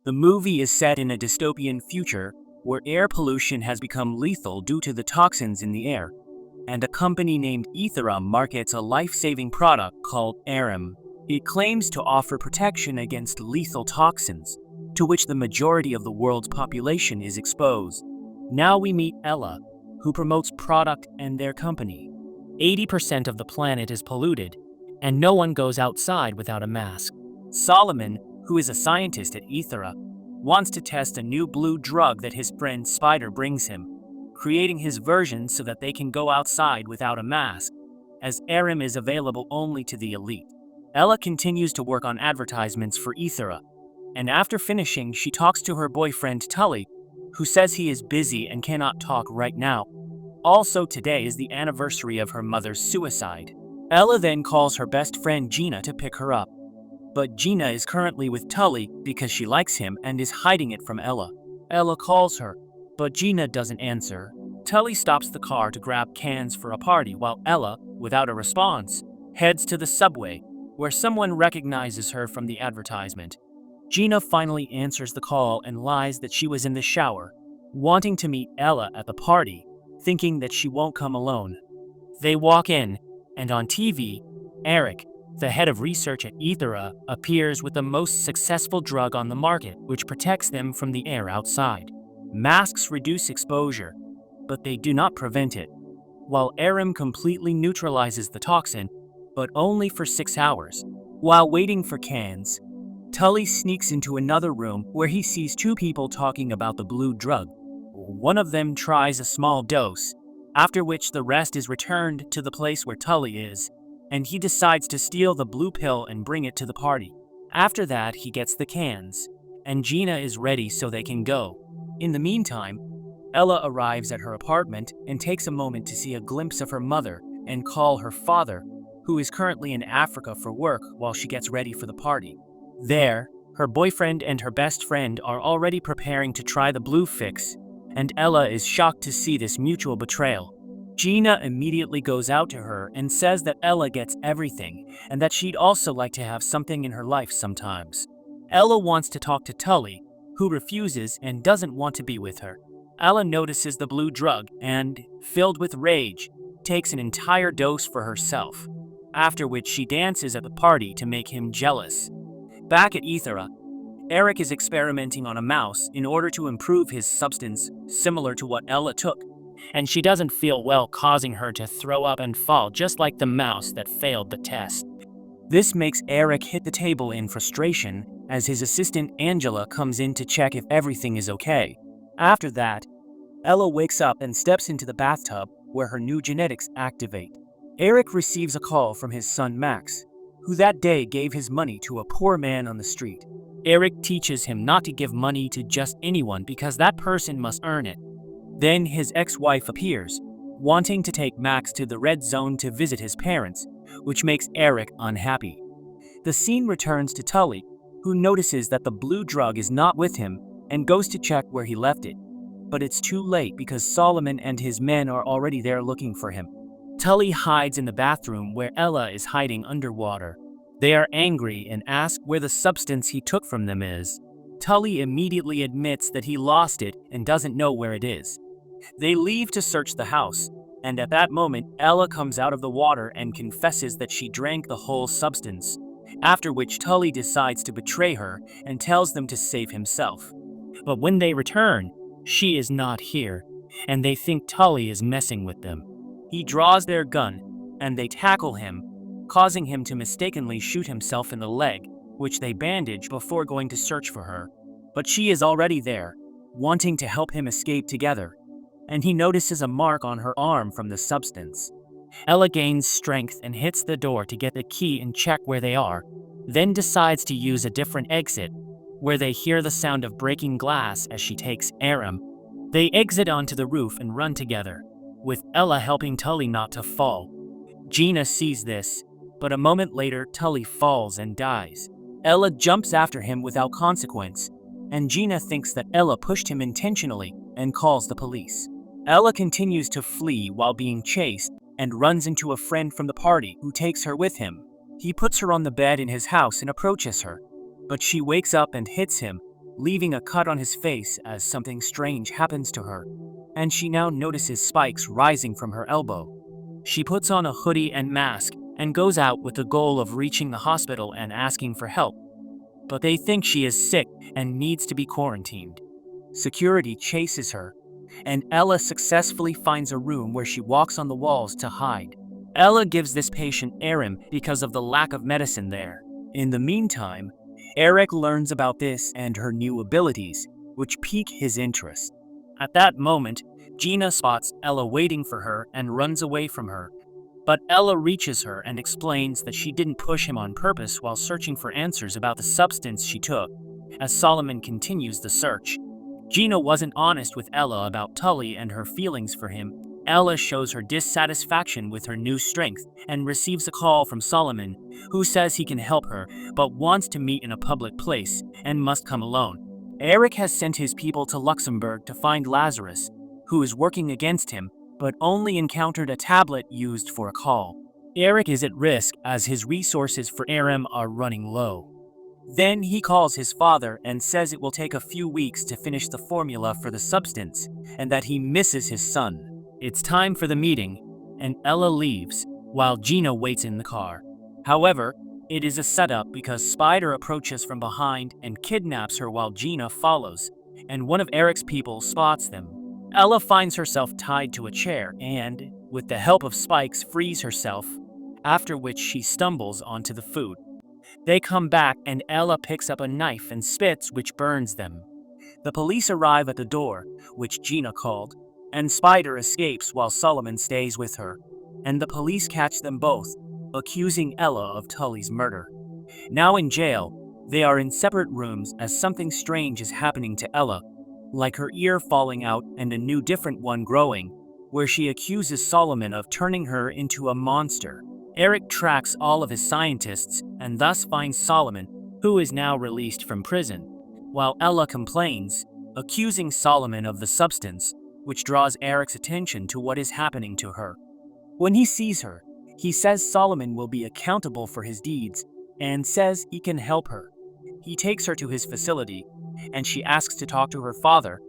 The movie is set in a dystopian future where air pollution has become lethal due to the toxins in the air, and a company named Ethera markets a life-saving product called AIRem. It claims to offer protection against lethal toxins, to which the majority of the world's population is exposed. Now we meet Ella, who promotes product and their company. 80% of the planet is polluted, and no one goes outside without a mask. Solomon, who is a scientist at Ethera, wants to test a new blue drug that his friend Spider brings him, creating his version so that they can go outside without a mask, as AIRem is available only to the elite. Ella continues to work on advertisements for Ethera, and after finishing, she talks to her boyfriend Tully, who says he is busy and cannot talk right now. Also, today is the anniversary of her mother's suicide. Ella then calls her best friend Gina to pick her up. But Gina is currently with Tully because she likes him and is hiding it from Ella. Ella calls her, but Gina doesn't answer. Tully stops the car to grab cans for a party while Ella, without a response, heads to the subway, where someone recognizes her from the advertisement. Gina finally answers the call and lies that she was in the shower, wanting to meet Ella at the party, thinking that she won't come alone. They walk in, and on TV, Eric, the head of research at Ethera, appears with the most successful drug on the market, which protects them from the air outside. Masks reduce exposure, but they do not prevent it, while AIRem completely neutralizes the toxin, but only for 6 hours. While waiting for cans, Tully sneaks into another room where he sees two people talking about the blue drug. One of them tries a small dose, after which the rest is returned to the place where Tully is, and he decides to steal the blue pill and bring it to the party. After that, he gets the cans, and Gina is ready so they can go. In the meantime, Ella arrives at her apartment and takes a moment to see a glimpse of her mother and call her father, who is currently in Africa for work while she gets ready for the party. There, her boyfriend and her best friend are already preparing to try the blue fix, and Ella is shocked to see this mutual betrayal. Gina immediately goes out to her and says that Ella gets everything and that she'd also like to have something in her life sometimes. Ella wants to talk to Tully, who refuses and doesn't want to be with her. Ella notices the blue drug and, filled with rage, takes an entire dose for herself, after which she dances at the party to make him jealous. Back at Ethera, Eric is experimenting on a mouse in order to improve his substance similar to what Ella took, and she doesn't feel well, causing her to throw up and fall just like the mouse that failed the test. This makes Eric hit the table in frustration as his assistant Angela comes in to check if everything is okay. After that, Ella wakes up and steps into the bathtub where her new genetics activate. Eric receives a call from his son Max, who that day gave his money to a poor man on the street. Eric teaches him not to give money to just anyone because that person must earn it. Then his ex-wife appears, wanting to take Max to the red zone to visit his parents, which makes Eric unhappy. The scene returns to Tully, who notices that the blue drug is not with him and goes to check where he left it. But it's too late because Solomon and his men are already there looking for him. Tully hides in the bathroom where Ella is hiding underwater. They are angry and ask where the substance he took from them is. Tully immediately admits that he lost it and doesn't know where it is. They leave to search the house, and at that moment, Ella comes out of the water and confesses that she drank the whole substance, after which Tully decides to betray her and tells them to save himself. But when they return, she is not here, and they think Tully is messing with them. He draws their gun, and they tackle him, causing him to mistakenly shoot himself in the leg, which they bandage before going to search for her. But she is already there, wanting to help him escape together, and he notices a mark on her arm from the substance. Ella gains strength and hits the door to get the key and check where they are, then decides to use a different exit, where they hear the sound of breaking glass as she takes AIRem. They exit onto the roof and run together, with Ella helping Tully not to fall. Gina sees this, but a moment later Tully falls and dies. Ella jumps after him without consequence, and Gina thinks that Ella pushed him intentionally and calls the police. Ella continues to flee while being chased and runs into a friend from the party who takes her with him. He puts her on the bed in his house and approaches her, but she wakes up and hits him, leaving a cut on his face as something strange happens to her, and she now notices spikes rising from her elbow. She puts on a hoodie and mask and goes out with the goal of reaching the hospital and asking for help, but they think she is sick and needs to be quarantined. Security chases her, and Ella successfully finds a room where she walks on the walls to hide. Ella gives this patient AIRem because of the lack of medicine there. In the meantime, Eric learns about this and her new abilities, which pique his interest. At that moment, Gina spots Ella waiting for her and runs away from her. But Ella reaches her and explains that she didn't push him on purpose while searching for answers about the substance she took. As Solomon continues the search, Gina wasn't honest with Ella about Tully and her feelings for him. Ella shows her dissatisfaction with her new strength and receives a call from Solomon, who says he can help her but wants to meet in a public place and must come alone. Eric has sent his people to Luxembourg to find Lazarus, who is working against him, but only encountered a tablet used for a call. Eric is at risk as his resources for AIRem are running low. Then he calls his father and says it will take a few weeks to finish the formula for the substance, and that he misses his son. It's time for the meeting, and Ella leaves, while Gina waits in the car. However, it is a setup because Spider approaches from behind and kidnaps her while Gina follows, and one of Eric's people spots them. Ella finds herself tied to a chair and, with the help of spikes, frees herself, after which she stumbles onto the food. They come back and Ella picks up a knife and spits, which burns them. The police arrive at the door, which Gina called, and Spider escapes while Solomon stays with her, and the police catch them both, accusing Ella of Tully's murder. Now in jail, they are in separate rooms as something strange is happening to Ella, like her ear falling out and a new different one growing, where she accuses Solomon of turning her into a monster. Eric tracks all of his scientists and thus finds Solomon, who is now released from prison, while Ella complains, accusing Solomon of the substance, which draws Eric's attention to what is happening to her. When he sees her, he says Solomon will be accountable for his deeds and says he can help her. He takes her to his facility, and she asks to talk to her father,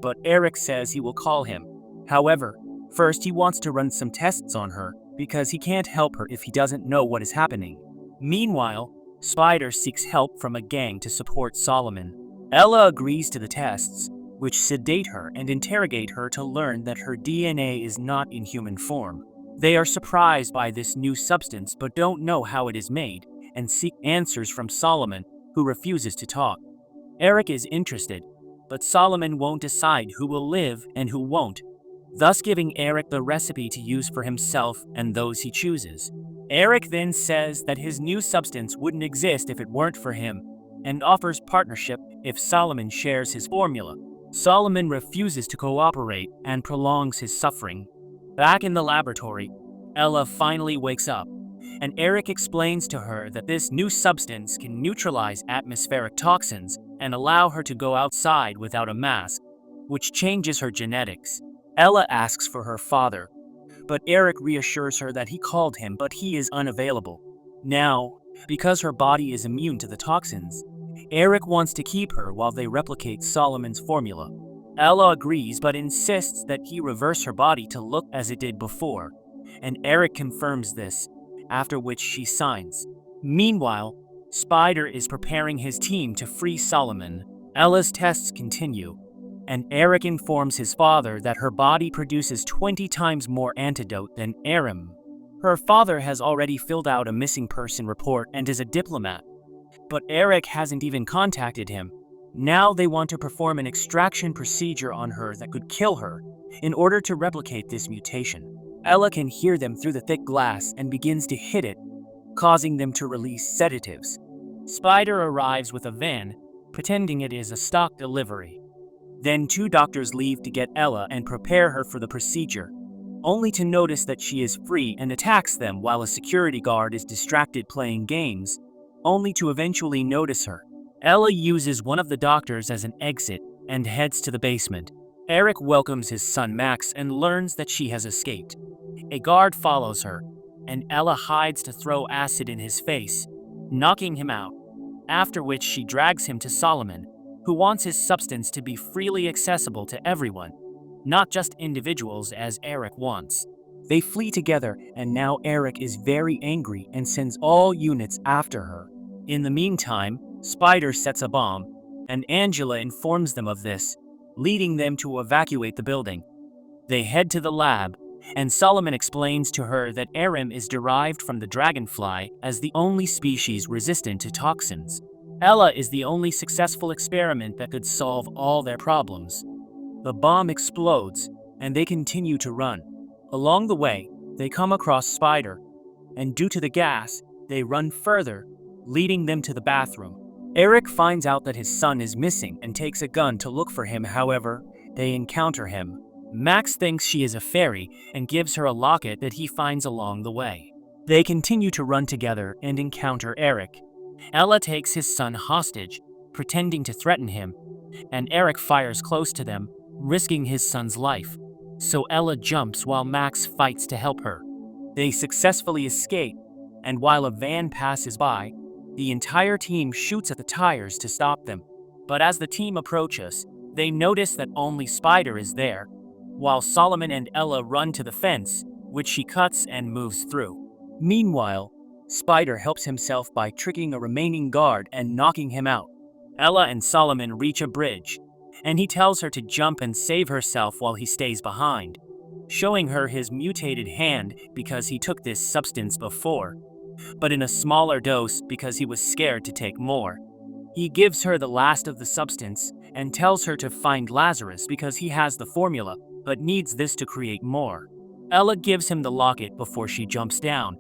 but Eric says he will call him. However, first he wants to run some tests on her, because he can't help her if he doesn't know what is happening. Meanwhile, Spider seeks help from a gang to support Solomon. Ella agrees to the tests, which sedate her and interrogate her to learn that her DNA is not in human form. They are surprised by this new substance but don't know how it is made, and seek answers from Solomon, who refuses to talk. Eric is interested, but Solomon won't decide who will live and who won't, thus giving Eric the recipe to use for himself and those he chooses. Eric then says that his new substance wouldn't exist if it weren't for him, and offers partnership if Solomon shares his formula. Solomon refuses to cooperate and prolongs his suffering. Back in the laboratory, Ella finally wakes up, and Eric explains to her that this new substance can neutralize atmospheric toxins and allow her to go outside without a mask, which changes her genetics. Ella asks for her father, but Eric reassures her that he called him but he is unavailable. Now, because her body is immune to the toxins, Eric wants to keep her while they replicate Solomon's formula. Ella agrees but insists that he reverse her body to look as it did before, and Eric confirms this, after which she signs. Meanwhile, Spider is preparing his team to free Solomon. Ella's tests continue, and Eric informs his father that her body produces 20 times more antidote than AIRem. Her father has already filled out a missing person report and is a diplomat, but Eric hasn't even contacted him. Now they want to perform an extraction procedure on her that could kill her, in order to replicate this mutation. Ella can hear them through the thick glass and begins to hit it, causing them to release sedatives. Spider arrives with a van, pretending it is a stock delivery. Then two doctors leave to get Ella and prepare her for the procedure, only to notice that she is free and attacks them while a security guard is distracted playing games, only to eventually notice her. Ella uses one of the doctors as an exit and heads to the basement. Eric welcomes his son Max and learns that she has escaped. A guard follows her, and Ella hides to throw acid in his face, knocking him out, after which she drags him to Solomon, who wants his substance to be freely accessible to everyone, not just individuals as Eric wants. They flee together, and now Eric is very angry and sends all units after her. In the meantime, Spider sets a bomb, and Angela informs them of this, leading them to evacuate the building. They head to the lab, and Solomon explains to her that AIRem is derived from the dragonfly as the only species resistant to toxins. Ella is the only successful experiment that could solve all their problems. The bomb explodes, and they continue to run. Along the way, they come across Spider, and due to the gas, they run further, leading them to the bathroom. Eric finds out that his son is missing and takes a gun to look for him. However, they encounter him. Max thinks she is a fairy and gives her a locket that he finds along the way. They continue to run together and encounter Eric. Ella takes his son hostage, pretending to threaten him, and Eric fires close to them, risking his son's life. So Ella jumps while Max fights to help her. They successfully escape, and while a van passes by, the entire team shoots at the tires to stop them. But as the team approaches, they notice that only Spider is there, while Solomon and Ella run to the fence, which she cuts and moves through. Meanwhile, Spider helps himself by tricking a remaining guard and knocking him out. Ella and Solomon reach a bridge, and he tells her to jump and save herself while he stays behind, showing her his mutated hand because he took this substance before, but in a smaller dose because he was scared to take more. He gives her the last of the substance and tells her to find Lazarus because he has the formula, but needs this to create more. Ella gives him the locket before she jumps down,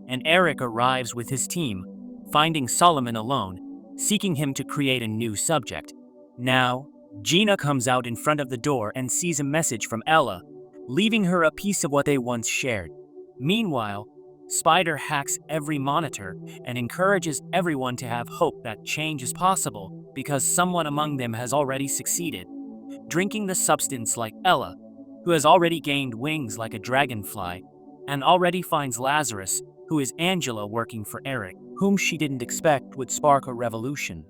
and Eric arrives with his team, finding Solomon alone, seeking him to create a new subject. Now, Gina comes out in front of the door and sees a message from Ella, leaving her a piece of what they once shared. Meanwhile, Spider hacks every monitor and encourages everyone to have hope that change is possible because someone among them has already succeeded, drinking the substance like Ella, who has already gained wings like a dragonfly, and already finds Lazarus, who is Angela working for Eric, whom she didn't expect would spark a revolution.